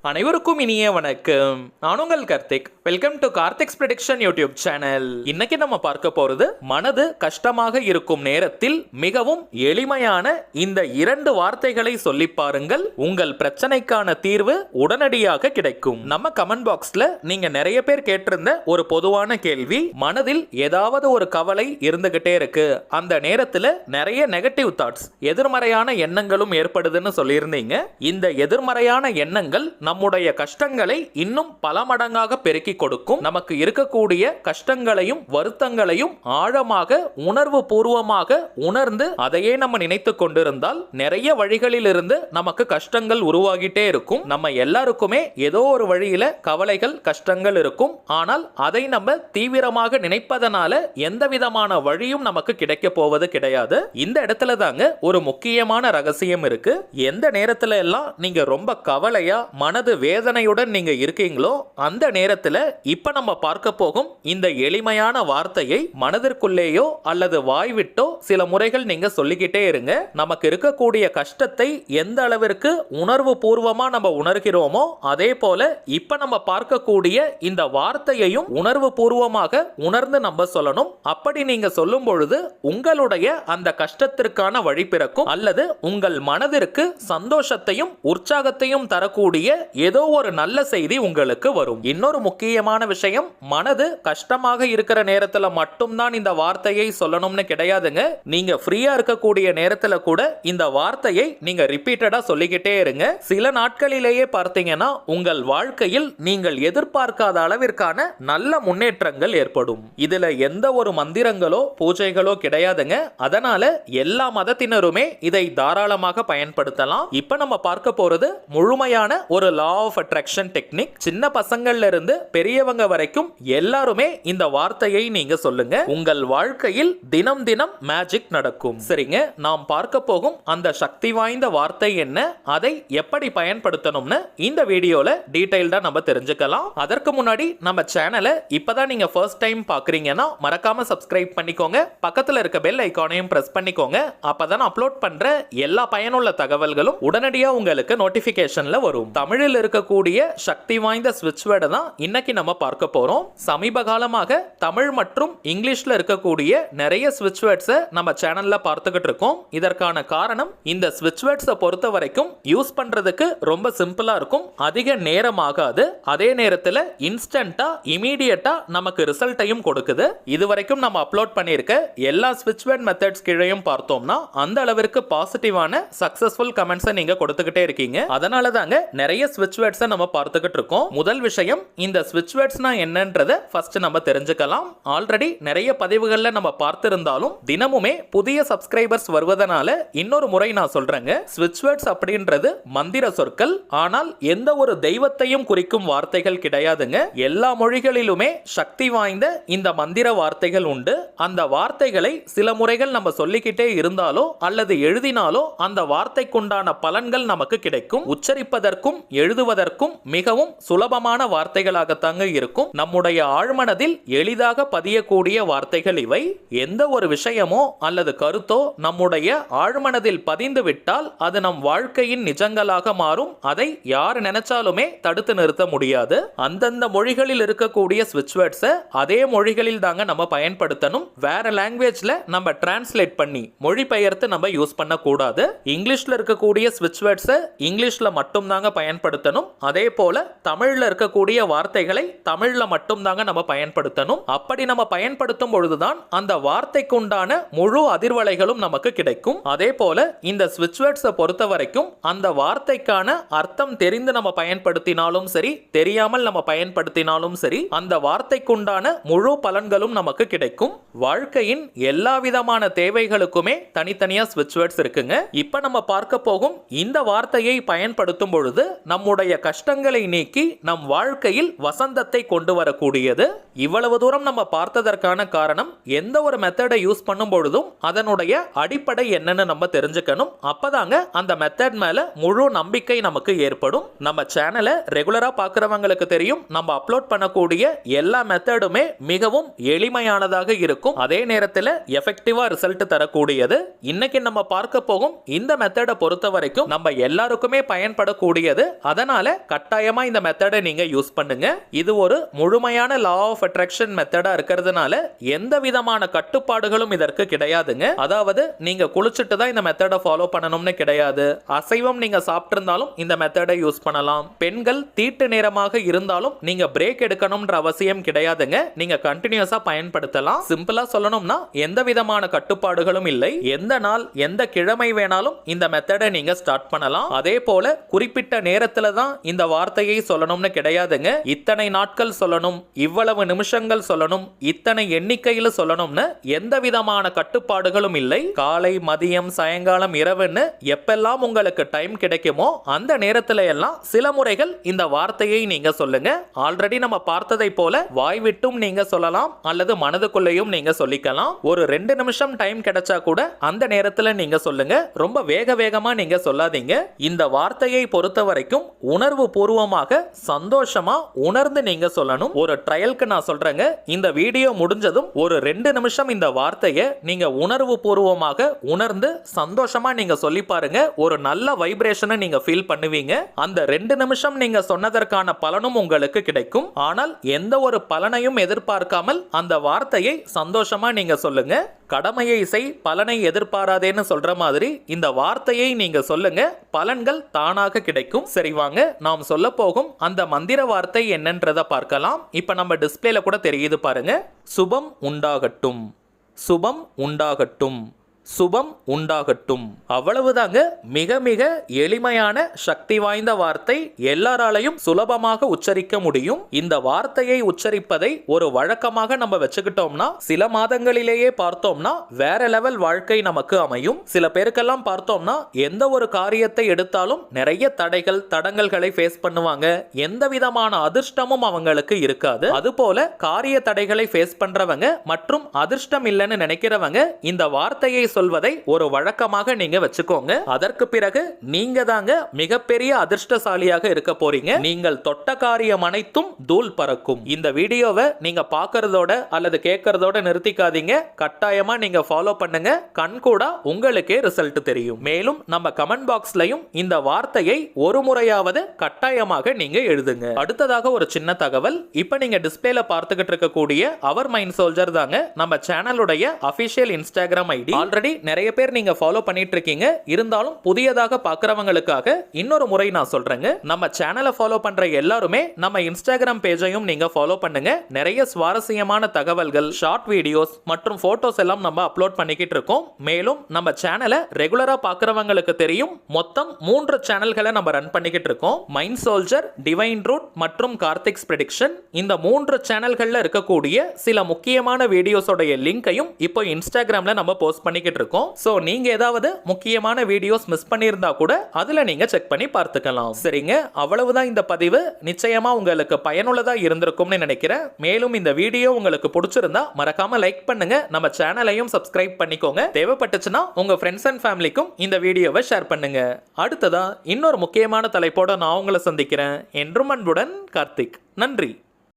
அனைவருக்கும் இனிய வணக்கம். நான் உங்கள் Karthik. Welcome to Karthik's prediction YouTube channel. இன்னைக்கு நம்ம பார்க்க போறது மனது கஷ்டமாக இருக்கும் நேரத்தில் மிகவும் எளிமையான இந்த 2 வார்த்தைகளை சொல்லி பாருங்கள். உங்கள் பிரச்சனைக்கான தீர்வு உடனடியாக கிடைக்கும். நம்ம கமெண்ட் பாக்ஸ்ல நீங்க நிறைய பேர் கேட்டிருந்த ஒரு பொதுவான கேள்வி, மனதில் ஏதாவது ஒரு கவலை இருந்துகிட்டே இருக்கு, அந்த நேரத்தில் நிறைய நெகட்டிவ் தாட்ஸ், எதிர்மறையான எண்ணங்களும் ஏற்படுதுன்னு சொல்லியிருந்தீங்க. இந்த எதிர்மறையான எண்ணங்கள் நம்முடைய கஷ்டங்களை இன்னும் பல மடங்காக பெருக்கி கொடுக்கும். நமக்கு இருக்கக்கூடிய கஷ்டங்களையும் வருத்தங்களையும் ஆழமாக உணர்வு பூர்வமாக உணர்ந்து அதையே நம்ம நினைத்து கொண்டிருந்தால் நிறைய வழிகளில் இருந்து நமக்கு கஷ்டங்கள் உருவாகிட்டே இருக்கும். நம்ம எல்லாருக்குமே ஏதோ ஒரு வழியில கவலைகள் கஷ்டங்கள் இருக்கும். ஆனால் அதை நம்ம தீவிரமாக நினைப்பதனால எந்த விதமான வழியும் நமக்கு கிடைக்க போவது கிடையாது. இந்த இடத்துல தாங்க ஒரு முக்கியமான ரகசியம் இருக்கு. எந்த நேரத்துல எல்லாம் நீங்க ரொம்ப கவலையா மனது வேதனையுடன் நீங்க இருக்கீங்களோ அந்த நேரத்தில் இப்ப நம்ம பார்க்க போகும் இந்த எளிமையான வார்த்தையை மனதிற்குள்ளேயோ அல்லது வாய்விட்டோ சில முறைகள் நீங்க சொல்லிக்கிட்டே இருங்க. நமக்கு இருக்கக்கூடிய கஷ்டத்தை எந்த அளவிற்கு உணர்வு பூர்வமா நம்ம உணர்கிறோமோ அதே போல இப்ப நம்ம பார்க்கக்கூடிய இந்த வார்த்தையையும் உணர்வு பூர்வமாக உணர்ந்து நம்ம சொல்லணும். அப்படி நீங்க சொல்லும் பொழுது உங்களுடைய அந்த கஷ்டத்திற்கான வழி பிறக்கும் அல்லது உங்கள் மனதிற்கு சந்தோஷத்தையும் உற்சாகத்தையும் தரக்கூடிய ஏதோ ஒரு நல்ல செய்தி உங்களுக்கு வரும். இன்னொரு முக்கியமான விஷயம், மனது கஷ்டமாக இருக்கிற நேரத்தில் மட்டும்தான் இந்த வார்த்தையை சொல்லணும்னு கிடையாதுங்க. நீங்க ஃப்ரீயா இருக்கக்கூடிய நேரத்தில் கூட இந்த வார்த்தையை நீங்க ரிப்பீட்டடா சொல்லிக்கிட்டே இருங்க. சில நாட்களிலேயே பார்த்தீங்கன்னா உங்கள் வாழ்க்கையில் நீங்கள் எதிர்பார்க்காத அளவிற்கான நல்ல முன்னேற்றங்கள் ஏற்படும். இதுல எந்த ஒரு மந்திரங்களோ பூஜைகளோ கிடையாதுங்க. அதனால எல்லா மதத்தினருமே இதை தாராளமாக பயன்படுத்தலாம். இப்ப நம்ம பார்க்க போறது முழுமையான ஒரு லா ஆஃப் அட்ராக்ஷன் டெக்னிக். சின்ன பசங்கள்ல இருந்து பெரியவங்க வரைக்கும் எல்லாருமே இந்த வார்த்தையை நீங்க சொல்லுங்க. உங்கள் வாழ்க்கையில் தினம் தினம் மேஜிக் நடக்கும். சரிங்க, நாம் பார்க்க போகும் அந்த சக்தி வாய்ந்த வார்த்தை என்ன, அதை எப்படி பயன்படுத்தணும்னு இந்த வீடியோல டீடைல்டா நம்ம தெரிஞ்சுக்கலாம். அதற்கு முன்னாடி நம்ம சேனலை இப்பதான் நீங்க ஃபர்ஸ்ட் டைம் பாக்குறீங்கன்னா மறக்காம சப்ஸ்கிரைப் பண்ணிக்கோங்க. பக்கத்துல இருக்க பெல் ஐகானையும் பிரஸ் பண்ணிக்கோங்க. அப்பதான் அப்லோட் பண்ற எல்லா பயனுள்ள தகவல்களும் உடனடியா உங்களுக்கு நோட்டிபிகேஷன்ல வரும். தமிழில் இருக்கக்கூடிய சக்தி வாய்ந்த ஸ்விட்ச் வேர்டை தான் இன்னைக்கு நம்ம பார்க்க போறோம். சமீப காலமாக தமிழ் மற்றும் இங்கிலீஷ்ல இருக்கக்கூடிய நிறைய ஸ்விட்ச் வேர்ட்ஸை நம்ம சேனல்ல பார்த்துக்கிட்டு இருக்கோம். இதற்கான காரணம், இந்த ஸ்விட்ச் வேர்ட்ஸை பொறுத்த வரைக்கும் யூஸ் பண்றதுக்கு ரொம்ப சிம்பிளா இருக்கும், அதிக நேரம் ஆகாது, அதே நேரத்தில் இன்ஸ்டன்டா இமீடியட்டா நமக்கு ரிசல்ட்டையும் கொடுக்குது. இதுவரைக்கும் நம்ம அப்லோட் பண்ணியிருக்க எல்லா ஸ்விட்ச் வேர்ட் மெத்தட்ஸ் கீழையும் பார்த்தோம்னா அந்த அளவிற்கு பாசிட்டிவான சக்சஸ்ஃபுல் கமெண்ட்ஸை நீங்க கொடுத்துக்கிட்டே இருக்கீங்க. அதனால தாங்க நிறைய ஸ்விட்ச் வேர்ட்ஸை நம்ம பார்த்துக்கிட்டு இருக்கோம். முதல் விஷயம், இந்த ஸ்விட்ச் வேர்ட்ஸ்னா என்னன்றதை ஃபர்ஸ்ட் நம்ம தெரிஞ்சுக்கலாம். ஆல்ரெடி நிறைய பதிவுகளில் நம்ம பார்த்திருந்தாலும் தினமுமே புதிய சப்ஸ்கிரைபர்ஸ் வருவதனால இன்னொரு முறை நான் சொல்றேங்க. ஸ்விட்ச் வேர்ட்ஸ் அப்படின்றது மந்திர சொற்கள். ஆனால் எந்த ஒரு தெய்வத்தையும் குறிக்கும் வார்த்தைகள் கிடையாதுங்க. எல்லா மொழிகளிலுமே சக்தி வாய்ந்த இந்த மந்திர வார்த்தைகள் உண்டு. அந்த வார்த்தைகளை சில முறைகள் நம்ம சொல்லிக்கிட்டே இருந்தாலோ அல்லது எழுதினாலோ அந்த வார்த்தைக்குண்டான பலன்கள் நமக்கு கிடைக்கும். உச்சரிப்பதற்கும் எழுதுவதற்கும் மிகவும் சுலபமான வார்த்தைகளாகத்தாங்க இருக்கும். நம்முடைய ஆழ்மனதில் எளிதாக பதியக்கூடிய வார்த்தைகள் இவை. எந்த ஒரு விஷயமோ அல்லது கருத்தோ நம்முடைய ஆழ்மனதில் பதிந்து விட்டால் அது நம் வாழ்க்கையின் நிஜங்களாக மாறும். அதை யார் நினைச்சாலுமே தடுத்து நிறுத்த முடியாது. அந்தந்த மொழிகளில் இருக்கக்கூடிய ஸ்விட்ச் வேர்ட்ஸை அதே மொழிகளில் தாங்க நம்ம பயன்படுத்தணும். வேற லாங்குவேஜ்ல நம்ம டிரான்ஸ்லேட் பண்ணி மொழிபெயர்த்து நம்ம யூஸ் பண்ண கூடாது. இங்கிலீஷ்ல இருக்கக்கூடிய ஸ்விட்ச் வேர்ட்ஸை இங்கிலீஷ்ல மட்டும் தாங்க பயன்படுத்தணும். அதே போல தமிழ்ல இருக்கக்கூடிய வார்த்தைகளை தமிழ்ல மட்டும் தாங்க நம்ம பயன்படுத்தணும். அப்படி நம்ம பயன்படுத்தும் பொழுதுதான் அந்த வார்த்தைக்கு உண்டான முழு அதிர்வலைகளும் நமக்கு கிடைக்கும். அதே போல இந்த ஸ்விட்ச் வேர்ட்ஸை பொறுத்த வரைக்கும் அந்த வார்த்தைக்கான அர்த்தம் தெரிந்து நம்ம பயன்படுத்தினாலும் சரி, தெரியாமல் நம்ம பயன்படுத்தினாலும் சரி, அந்த வார்த்தைக்கு உண்டான முழு பலன்களும் நமக்கு கிடைக்கும். வாழ்க்கையின் எல்லா விதமான தேவைகளுக்குமே தனித்தனியா ஸ்விட்ச் வேர்ட்ஸ் இருக்குங்க. இப்ப நம்ம பார்க்க போகும் இந்த வார்த்தையை பயன்படுத்தும் பொழுது நம்முடைய கஷ்டங்களை நீக்கி நம் வாழ்க்கையில் வசந்தத்தை கொண்டு வரக்கூடியது. இவ்வளவு தூரம் நம்ம பார்த்ததற்கான காரணம், எந்த ஒரு மெத்தடை யூஸ் பண்ணும் பொழுதும் அதனுடைய அடிப்படை என்னன்னு நம்ம தெரிஞ்சுக்கணும். அப்பதாங்க அந்த மெத்தட் மேல முழு நம்பிக்கை நமக்கு ஏற்படும். நம்ம சேனலை ரெகுலரா பார்க்கிறவங்களுக்கு தெரியும், நம்ம அப்லோட் பண்ணக்கூடிய எல்லா மெத்தடுமே மிகவும் எளிமையானதாக இருக்கும். அதே நேரத்தில் எஃபெக்டிவா ரிசல்ட் தரக்கூடியது. இன்னைக்கு நம்ம பார்க்க போகும் இந்த மெத்தடை பொறுத்த வரைக்கும் நம்ம எல்லாருக்குமே பயன்படக்கூடியது. அதனால கட்டாயமா இந்த மெத்தடை நீங்க யூஸ் பண்ணுங்க. இது ஒரு முழுமையான லா ஆஃப் அட்ராக்ஷன் மெத்தடா இருக்கிறதுனால எந்த விதமான கட்டுப்பாடுகளும் இதற்கு கிடையாதுங்க. அதாவது நீங்க குளிச்சுட்டு தான் இந்த மெத்தடை ஃபாலோ பண்ணணும்னு கிடையாது. அசைவம் நீங்க சாப்பிட்டு இருந்தாலும் இந்த மெத்தடை யூஸ் பண்ணலாம். பெண்கள் தீட்டு நேரமாக இருந்தாலும் நீங்க பிரேக் எடுக்கணும்ன்ற அவசியம் கிடையாதுங்க. நீங்க கண்டினியூஸா பயன்படுத்தலாம். சிம்பிளா சொல்லணும்னா எந்த விதமான கட்டுப்பாடுகளும் இல்லை. எந்த நாள் எந்த கிழமை வேணாலும் இந்த மெத்தடை நீங்க ஸ்டார்ட் பண்ணலாம். அதே போல குறிப்பிட்ட நேரத்துல தான் இந்த வார்த்தையை சொல்லணும்னு கிடையாதுங்க. இத்தனை நாட்கள் சொல்லணும், இவ்வளவு நிமிஷங்கள் சொல்லணும், இத்தனை எண்ணிக்கையில் சொல்லணும்னு எந்த விதமான கட்டுப்பாடுகளும் இல்லை. காலை, மதியம், சாயங்காலம், இரவுன்னு எப்பெல்லாம் உங்களுக்கு டைம் கிடைக்குமோ அந்த நேரத்துல எல்லாம் சில முறைகள் இந்த வார்த்தையை நீங்க சொல்லுங்க. ஆல்ரெடி நம்ம பார்த்ததை போல வாய் விட்டும் நீங்க சொல்லலாம் அல்லது மனதுக்குள்ளேயும் நீங்க சொல்லிக்கலாம். ஒரு 2 நிமிஷம் டைம் கிடைச்சா கூட அந்த நேரத்துல நீங்க சொல்லுங்க. ரொம்ப வேகமா நீங்க சொல்லாதீங்க. இந்த வார்த்தையை பொறுத்த வரைக்கும் உணர்வு பூர்வமாக சந்தோஷமா உணர்ந்து நீங்க சொல்லணும். ஒரு ட்ரையலுக்கு நான் சொல்றேங்க. இந்த வீடியோ முடிஞ்சதும் ஒரு 2 நிமிஷம் இந்த வார்த்தையை நீங்க உணர்வு பூர்வமாக உணர்ந்து சந்தோஷமா நீங்க சொல்லி பாருங்க. ஒரு நல்ல வைப்ரேஷனை நீங்க ஃபீல் பண்ணுவீங்க. அந்த 2 நிமிஷம் நீங்க சொன்னதற்கான பலனும் உங்களுக்கு கிடைக்கும். ஆனால் எந்த ஒரு பலனையும் எதிர்பார்க்காமல் அந்த வார்த்தையை சந்தோஷமா நீங்க சொல்லுங்க. கடமையை செய், பலனை எதிர்பாராதேன்னு சொல்ற மாதிரி இந்த வார்த்தையை நீங்க சொல்லுங்க. பலன்கள் தானாக கிடைக்கும். சரி வாங்க, நாம் சொல்ல போகும் அந்த மந்திர வார்த்தை என்னன்றதை பார்க்கலாம். இப்ப நம்ம டிஸ்பிளேல கூட தெரியுது பாருங்க. சுபம் உண்டாகட்டும், சுபம் உண்டாகட்டும், சுபம் உண்டாகட்டும். அவ்வளவுதாங்க. மிக மிக எளிமையான சக்தி வாய்ந்த வார்த்தை. எல்லாராலையும் சுலபமாக உச்சரிக்க முடியும். இந்த வார்த்தையை உச்சரிப்பதை ஒரு வழக்கமாக நம்ம வச்சுக்கிட்டோம்னா சில மாதங்களிலேயே பார்த்தோம்னா வேற லெவல் வாழ்க்கை நமக்கு அமையும். சில பேருக்கெல்லாம் பார்த்தோம்னா எந்த ஒரு காரியத்தை எடுத்தாலும் நிறைய தடைகள், தடங்கல்களை ஃபேஸ் பண்ணுவாங்க. எந்த விதமான அதிர்ஷ்டமும் அவங்களுக்கு இருக்காது. அதுபோல காரிய தடைகளை ஃபேஸ் பண்றவங்க மற்றும் அதிர்ஷ்டம் இல்லைன்னு நினைக்கிறவங்க இந்த வார்த்தையை சொல்வதை ஒரு வழக்கமாக நீங்க வச்சுக்கோங்க. அதற்கு பிறகு நீங்க தாங்க மிகப்பெரிய அதிர்ஷ்டசாலியாக இருக்க போறீங்க. நீங்கள் தொட்ட காரியம் அனைத்தும் தூள் பறக்கும். இந்த வீடியோவை நீங்க பார்க்கறதோட அல்லது கேட்கறதோட நிறுத்திக்காதீங்க. கட்டாயமா நீங்க ஃபாலோ பண்ணுங்க. கண் கூட உங்களுக்கே ரிசல்ட் தெரியும். மேலும் நம்ம கமெண்ட் பாக்ஸ்லயும் இந்த வார்த்தையை ஒரு முறையாவது கட்டாயமாக நீங்க எழுதுங்க. அடுத்ததாக ஒரு சின்ன தகவல். இப்ப நீங்க டிஸ்பிளேல பார்த்துக்கிட்டு இருக்கக்கூடிய அவர் மைண்ட் சோல்ஜர் தாங்க நம்ம சேனலுடைய அபிஷியல் இன்ஸ்டாகிராம் ஐடி. ஆல்ரெடி நிறைய பேர் நீங்க ஃபாலோ பண்ணிட்டு இருக்கீங்க. இருந்தாலும் புதியதாக பார்க்கறவங்களுக்காக இன்னொரு முறை நான் சொல்றேங்க. நம்ம சேனலை ஃபாலோ பண்ற எல்லாருமே நம்ம இன்ஸ்டாகிராம் பேஜையும் நீங்க ஃபாலோ பண்ணுங்க. நிறைய சுவாரஸ்யமான தகவல்கள், ஷார்ட் வீடியோஸ் மற்றும் போட்டோஸ் எல்லாம் நம்ம அப்லோட் பண்ணிக்கிட்டு இருக்கோம். மேலும் நம்ம சேனலை ரெகுலரா பார்க்கறவங்களுக்கு தெரியும், மொத்தம் 3 சேனல்களை நம்ம ரன் பண்ணிக்கிட்டு இருக்கோம். மைண்ட் சோல்ஜர், டிவைன் ரூட் மற்றும் கார்த்திக்ஸ் ப்ரெடிக்ஷன். இந்த 3 சேனல்கள்ல இருக்கக்கூடிய சில முக்கியமான வீடியோஸோட லிங்கையும் இப்போ இன்ஸ்டாகிராம்ல நம்ம போஸ்ட் பண்ணிக்கிட்டு இருக்கோம். சோ நீங்க ஏதாவது முக்கியமான வீடியோஸ் மிஸ் பண்ணியிருந்தா கூட அதுல நீங்க செக் பண்ணி பார்த்துக்கலாம். சரிங்க, அவ்வளவுதான் இந்த பதிவு. நிச்சயமா உங்களுக்கு பயனுள்ளதா இருந்திருக்கும்னு நினைக்கிறேன். மேலும் இந்த வீடியோ உங்களுக்கு பிடிச்சிருந்தா மறக்காம லைக் பண்ணுங்க. நம்ம சேனலையும் சப்ஸ்கிரைப் பண்ணிக்கோங்க. தேவைப்பட்டுச்சுன்னா உங்க ஃப்ரெண்ட்ஸ் அண்ட் ஃபேமிலிக்கும் இந்த வீடியோவை ஷேர் பண்ணுங்க. அடுத்ததா இன்னொரு முக்கியமான தலைப்போட நான் உங்களை சந்திக்கிறேன். என்றும் அன்புடன் கார்த்திக். நன்றி.